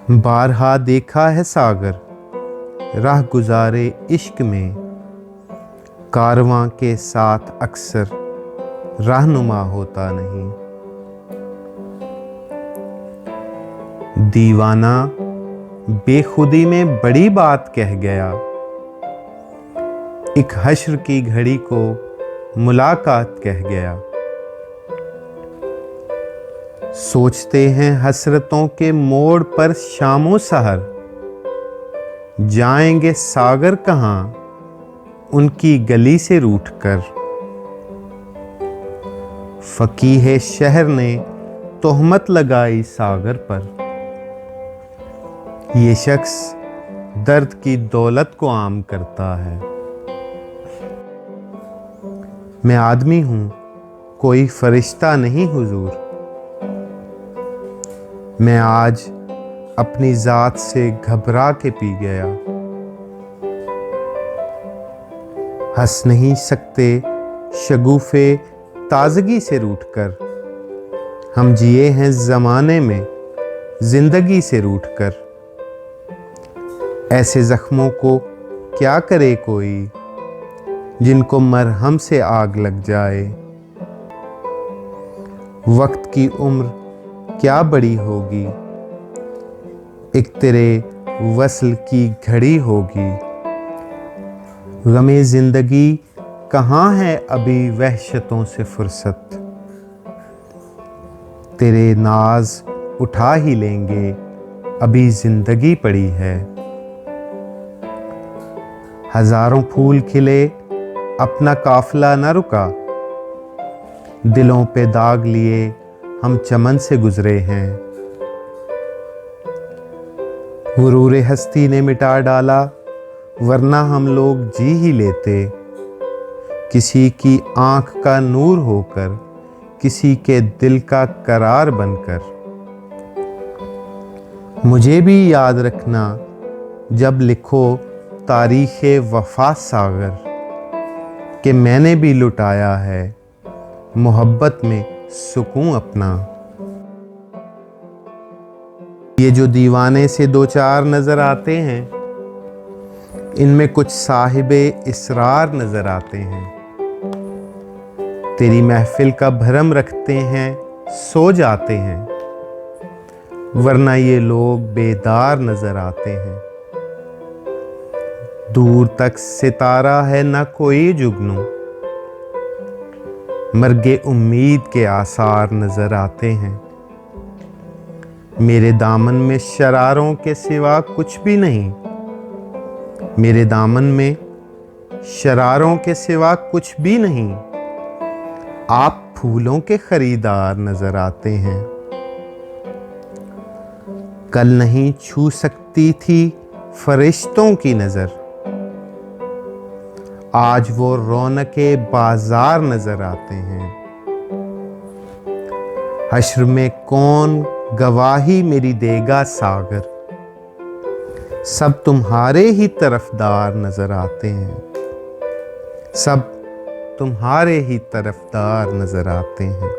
बारहा देखा है सागर, राह गुजारे इश्क में, कारवां के साथ अक्सर रहनुमा होता नहीं। दीवाना बेखुदी में बड़ी बात कह गया, एक हश्र की घड़ी को मुलाकात कह गया। सोचते हैं हसरतों के मोड़ पर शामो सहर, जाएंगे सागर कहाँ उनकी गली से रूठकर। फकीहे शहर ने तोहमत लगाई सागर पर, ये शख्स दर्द की दौलत को आम करता है। मैं आदमी हूं, कोई फरिश्ता नहीं हुजूर। मैं आज अपनी जात से घबरा के पी गया। हंस नहीं सकते शगुफे ताजगी से रूठकर, हम जिए हैं ज़माने में जिंदगी से रूठकर। ऐसे जख्मों को क्या करे कोई, जिनको मरहम से आग लग जाए। वक्त की उम्र क्या बड़ी होगी, एक तेरे वस्ल की घड़ी होगी। गमे जिंदगी कहाँ है अभी वहशतों से फुर्सत, तेरे नाज उठा ही लेंगे अभी जिंदगी पड़ी है। हजारों फूल खिले अपना काफिला न रुका, दिलों पे दाग लिए हम चमन से गुजरे हैं। गुरूर हस्ती ने मिटा डाला, वरना हम लोग जी ही लेते। किसी की आंख का नूर होकर, किसी के दिल का करार बनकर। मुझे भी याद रखना जब लिखो तारीख़े वफा सागर, कि मैंने भी लुटाया है मोहब्बत में सुकून अपना। ये जो दीवाने से दो चार नजर आते हैं, इनमें कुछ साहिबे इसरार नजर आते हैं। तेरी महफिल का भरम रखते हैं, सो जाते हैं, वरना ये लोग बेदार नजर आते हैं। दूर तक सितारा है ना कोई जुगनू, मर्गे उम्मीद के आसार नजर आते हैं। मेरे दामन में शरारों के सिवा कुछ भी नहीं, मेरे दामन में शरारों के सिवा कुछ भी नहीं। आप फूलों के खरीदार नजर आते हैं। कल नहीं छू सकती थी फरिश्तों की नजर, आज वो रौनके बाजार नजर आते हैं। हश्र में कौन गवाही मेरी देगा सागर, सब तुम्हारे ही तरफदार नजर आते हैं। सब तुम्हारे ही तरफदार नजर आते हैं।